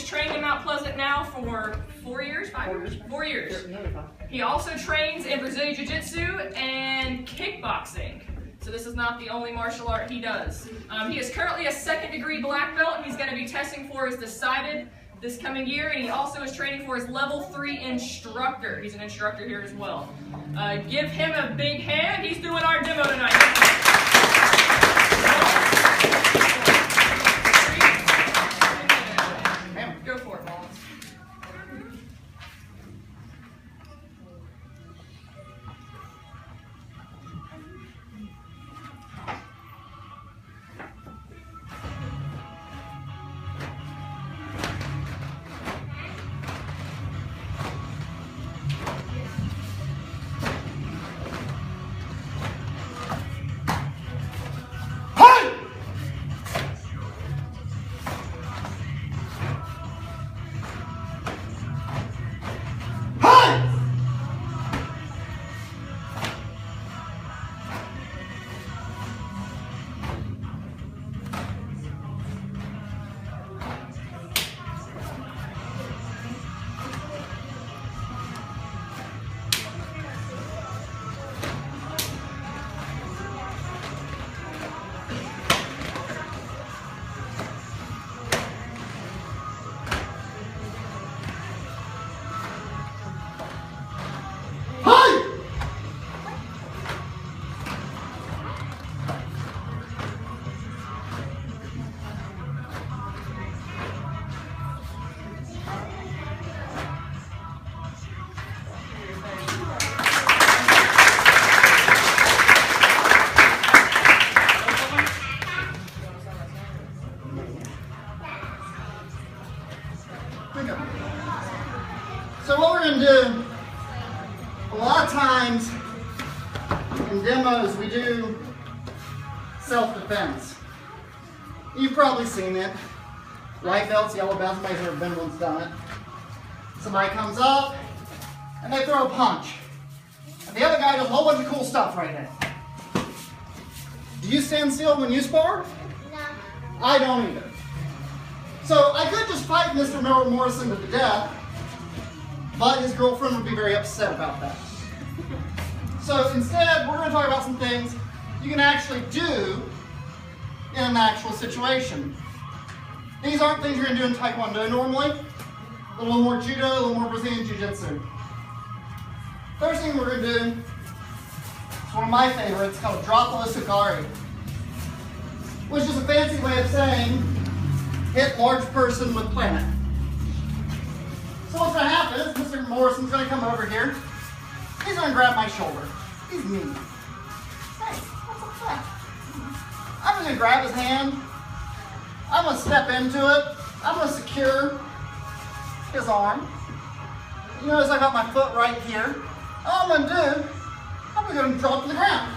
has trained in Mount Pleasant now for 4 years, 5 years? 4 years. He also trains in Brazilian Jiu-Jitsu and kickboxing. So this is not the only martial art he does. He is currently a 2nd degree black belt, and he's going to be testing for his decided this coming year, and he also is training for his level 3 instructor. He's an instructor here as well. Give him a big hand. He's doing our demo tonight. Go for it, Mullins. So what we're going to do, a lot of times in demos we do self-defense. You've probably seen it. White belts, yellow belts, nobody's ever been once done it. Somebody comes up and they throw a punch. And the other guy does a whole bunch of cool stuff right now. Do you stand still when you spar? No. I don't either. So I could just fight Mr. Morrison to the death, but his girlfriend would be very upset about that. So instead, we're going to talk about some things you can actually do in an actual situation. These aren't things you're going to do in Taekwondo normally. A little more Judo, a little more Brazilian Jiu-Jitsu. First thing we're going to do is one of my favorites called Dropala Sukari, which is a fancy way of saying hit large person with planet. So what's going to happen is Mr. Morrison's going to come over here. He's going to grab my shoulder. He's mean. Hey, what's up with that? I'm going to grab his hand. I'm going to step into it. I'm going to secure his arm. You notice I got my foot right here. All I'm going to do, I'm going to drop to the ground.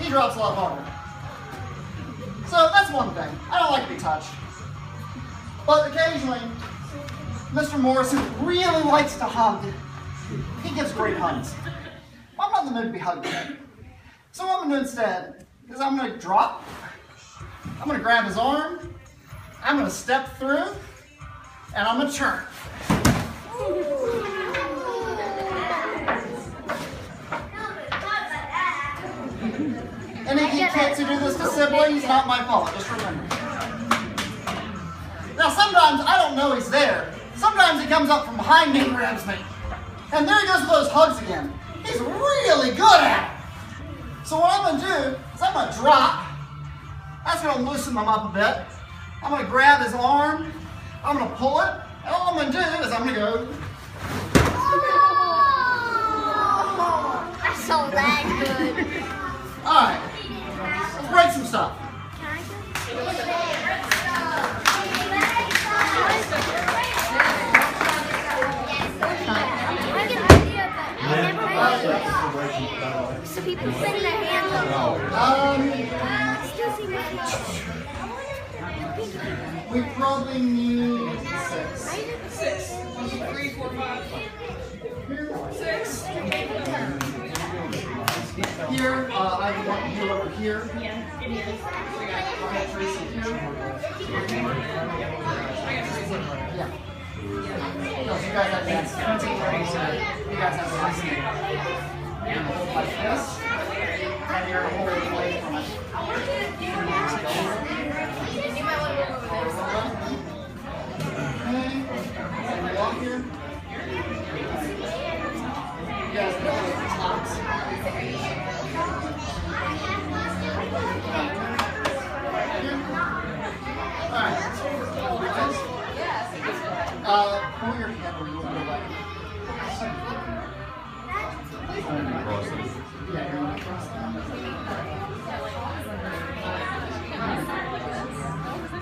He drops a lot harder. So that's one thing. I don't like to be touched. But occasionally, Mr. Morrison really likes to hug. He gives great hugs. I'm not in the mood to be hugged today. So what I'm going to do instead is I'm going to drop. I'm going to grab his arm. I'm going to step through. And I'm going to turn. Any kids who do this to siblings, not my fault, just remember. Now sometimes I don't know he's there. Sometimes he comes up from behind me and grabs me. And there he goes with those hugs again. He's really good at it. So what I'm going to do is I'm going to drop. That's going to loosen him up a bit. I'm going to grab his arm. I'm going to pull it. And all I'm going to do is I'm going to go. Oh, that's so that good. Alright. Let's break some stuff. So people putting their hands up. We probably need 6. 6. 1, 2, 3, 4, 5. 6. Here, I want you over here. Okay, Tracy here. Yeah. No, so you guys have that. You guys have that. And hold like this. And you're going to hold away from it. Okay. And walk here. You guys can hold the tops. Alright. Pull your head a little bit away. Yeah, you're going to cross that.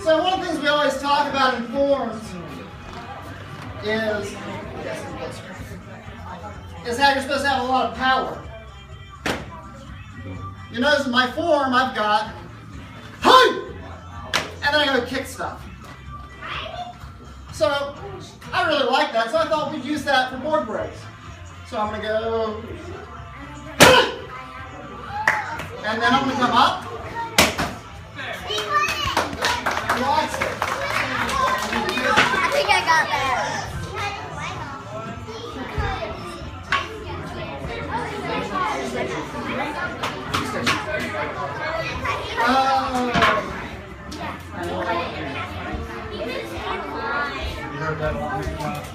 So one of the things we always talk about in forms is how you're supposed to have a lot of power. You notice in my form I've got hey! And then I go kick stuff. So I really like that, so I thought we'd use that for board breaks. So I'm going to go hey! And then I'm going to come up. Watch it. I think I got that. You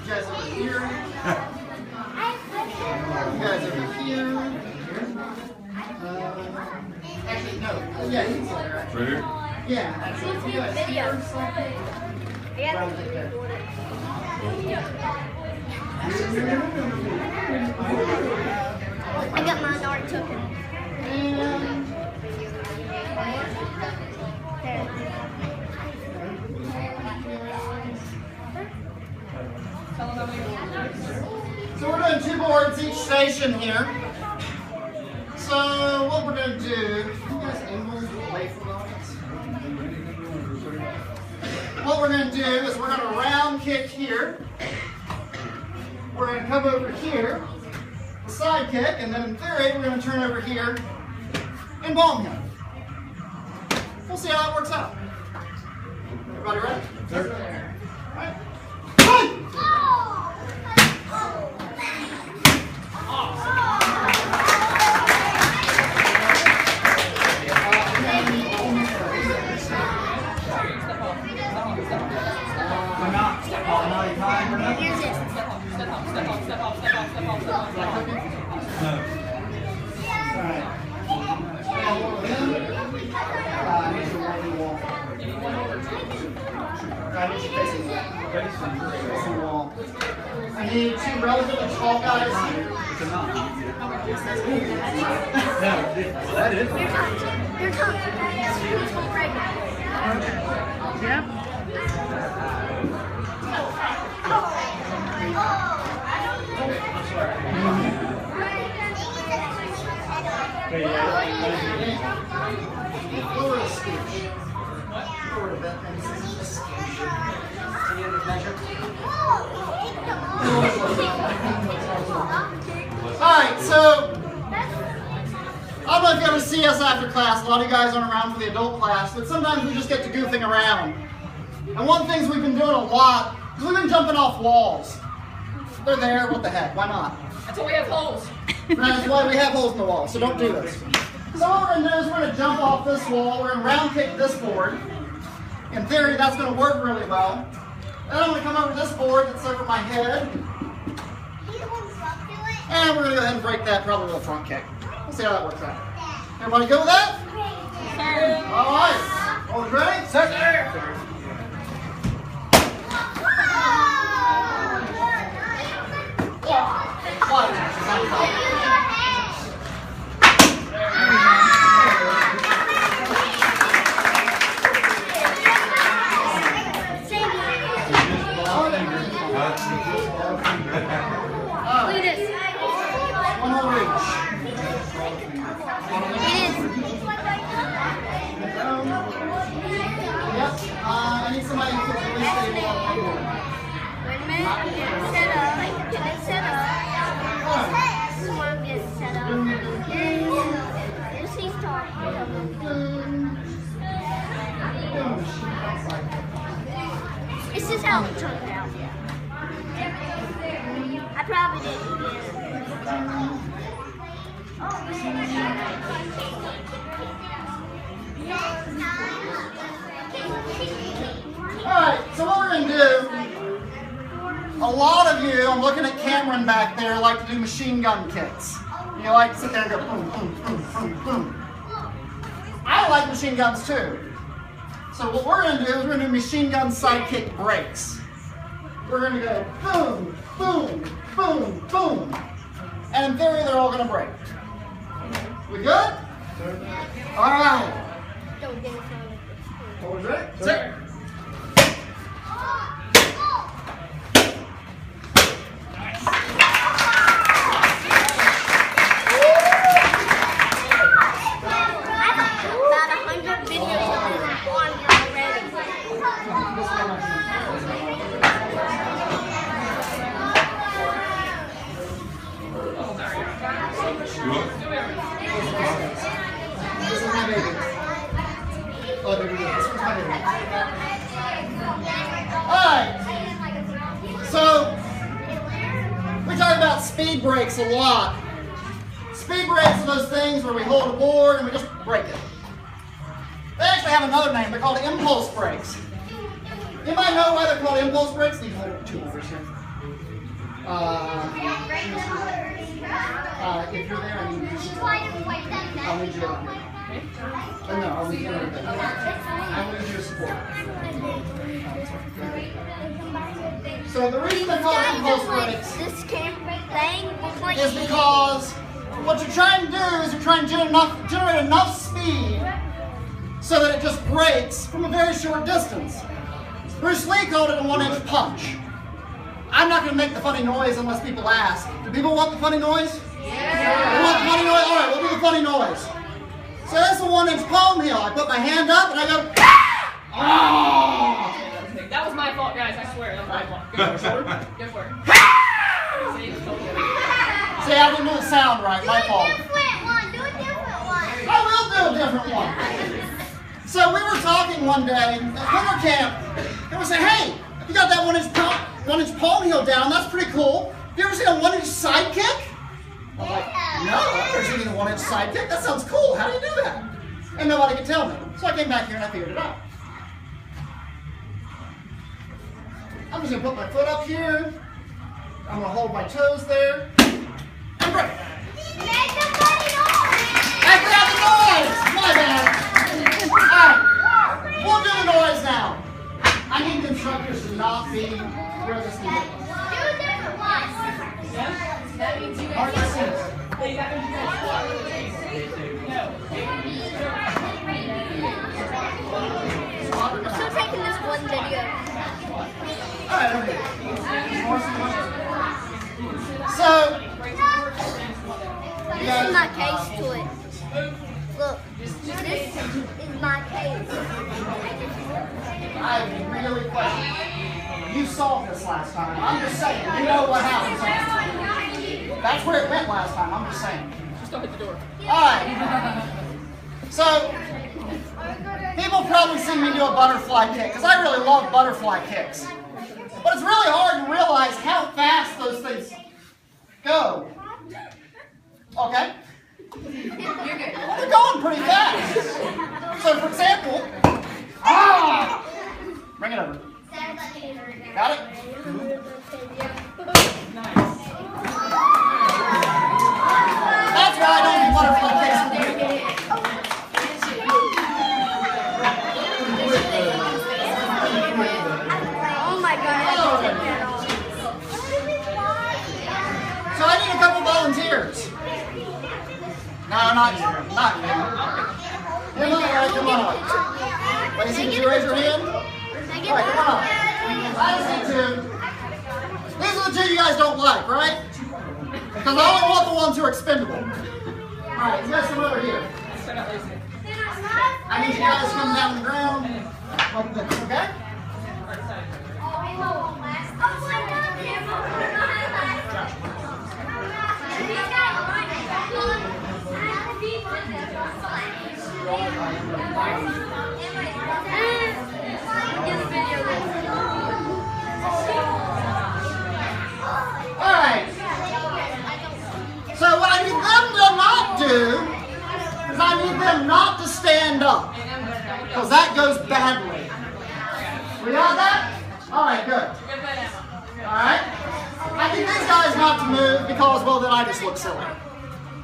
guys over here. You guys over here. Actually, no. Yeah, you can sit there. Right here? Yeah, absolutely. You guys here. I got mine already taken. So we're doing 2 boards each station here. So what we're going to do, you guys angle away from the audience. What we're going to do is we're going to round kick here. We're going to come over here, the side kick, and then in theory we're going to turn over here and bomb him. We'll see how that works out. Everybody ready? Sure. All right. I need 2 relatively tall guys here. That is. Your tongue. Yep. Lower a scooch. Lower a bit. And this is a scooch. Any other measure? Alright, so I don't know if you ever see us after class. A lot of you guys aren't around for the adult class, but sometimes we just get to goofing around. And one of the things we've been doing a lot is we've been jumping off walls. They're there, what the heck, why not? That's why we have holes. That's why we have holes in the wall, so don't do this. So what we're going to do is we're going to jump off this wall, we're going to round kick this board. In theory, that's going to work really well. Then I'm going to come over this board that's over my head. And we're going to go ahead and break that probably with a front kick. We'll see how that works out. Everybody good with that? All right. All ready? Set. One more reach. Yep. I need somebody who can really stay on the board. Wait a minute. Set up. Set up. Someone get set up. Here's his talk. This is how it turned out. I probably didn't get it. Alright, so what we're going to do, a lot of you, I'm looking at Cameron back there, like to do machine gun kicks. You like to sit there and go boom, boom, boom, boom, boom. I like machine guns too. So what we're going to do is we're going to do machine gun sidekick breaks. We're going to go boom, boom, boom, boom. And in theory, they're all going to break. We good? Alright. Don't get it from What was it? Sir. This is my baby. Oh, there we go. This one's my baby. Alright. So, we talk about speed breaks a lot. Speed breaks are those things where we hold a board and we just break it. They actually have another name. They're called impulse breaks. Anybody know why they're called impulse breaks? You can hold two overs here. If you're there, I need you to support. I'll need you to. No, I'll need you to. I'll need you to support. So the reason they're called impulse breaks is because what you're trying to do is you're trying to generate enough speed so that it just breaks from a very short distance. Bruce Lee called it a 1-inch punch. I'm not going to make the funny noise unless people ask. Do people want the funny noise? Yeah. You want the funny noise? All right, we'll do the funny noise. So that's a 1-inch palm heel. I put my hand up and I go, ah! That was my fault, guys. I swear, that was my fault. Go for it. Go for it. See, I didn't do the sound right. My fault. Do a different one. I will do a different one. So we were talking one day at winter camp, and we said, hey, you got that 1-inch palm heel down. That's pretty cool. Have you ever seen a 1-inch side kick? I'm like, no, I've never seen a 1-inch side kick. That sounds cool. How do you do that? And nobody could tell me. So I came back here and I figured it out. I'm just going to put my foot up here. I'm going to hold my toes there. And break. Make the funny noise. I grabbed the noise! My bad. Alright, we'll do the noise now. I need the instructors to not be where this needs to Do a different one. That means you guys Hey, that means you guys I'm still taking this one video. Alright, okay. So, This is my case to it. Look, this is my case. I really question. You solved this last time. I'm just saying. You know what happened. That's where it went last time. I'm just saying. Just don't hit the door. Alright. So, people probably see me do a butterfly kick, because I really love butterfly kicks. But it's really hard to realize how fast those things go. Okay? They're going pretty fast. So, for example, bring it over. Got it? That's why I don't do butterfly kicks. Oh my god. So I need a couple volunteers. No, not you. Not you. Come on, come on. Lacey, did you raise your hand? Alright, come on. I just need two. These are the two you guys don't like, right? Because I only want the ones who are expendable. Alright, you guys come over here. I need you guys to come down on the ground. Like this, okay? because that goes badly. We got that? All right, good. All right. I need these guys not to move because, well, then I just look silly.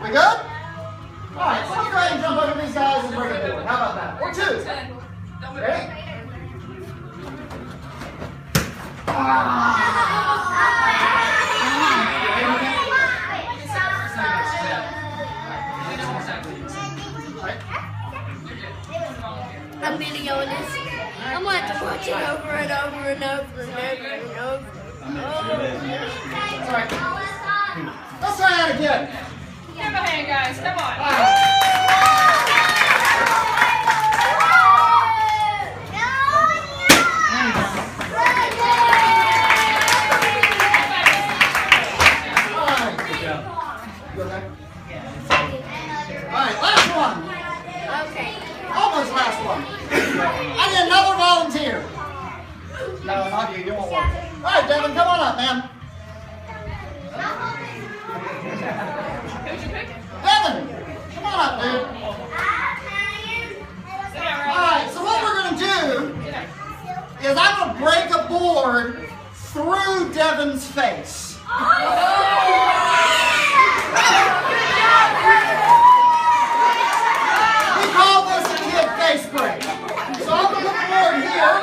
We good? All right, so let's go ahead and jump over these guys and bring it forward. How about that? Or two. Ready? I'm videoing this. I'm going to have to watch it over and over and over and over and over. All right. Let's try that again. Give him a hand, guys. Come on. All right. Alright, last one. Okay. Almost last one. I need another volunteer. No, not you. You won't work. Alright, Devin, come on up, man. Who'd you pick? Devin, come on up, dude. Sit down, right? Alright, so what we're going to do is I'm going to break a board through Devin's face. We call this a kid face break. So I'm going to put the board here.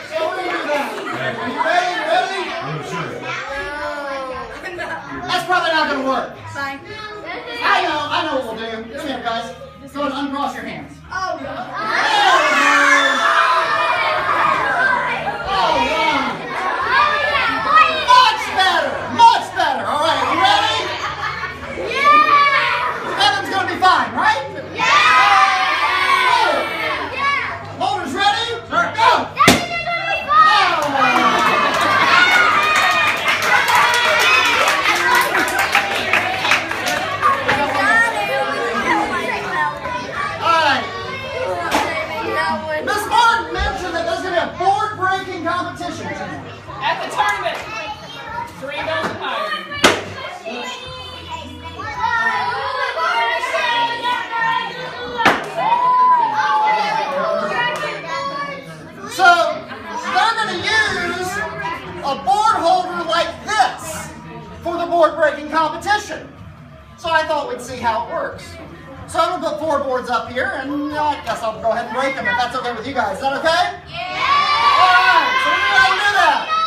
So we're going to do that. Are you ready? That's probably not going to work. I know what we'll do. Come here, guys. Go and uncross your hands. Oh, wow. Much better. Much better. All right, you ready? Devin's going to be fine, right? Motors ready? Go. Competition At the tournament. 3 goals and higher. So they're going to use a board holder like this for the board breaking competition. So I thought we'd see how it works. So I'm going to put 4 boards up here, and I guess I'll go ahead and break them if that's okay with you guys. Is that okay? Yeah! All right, so we're going to do that.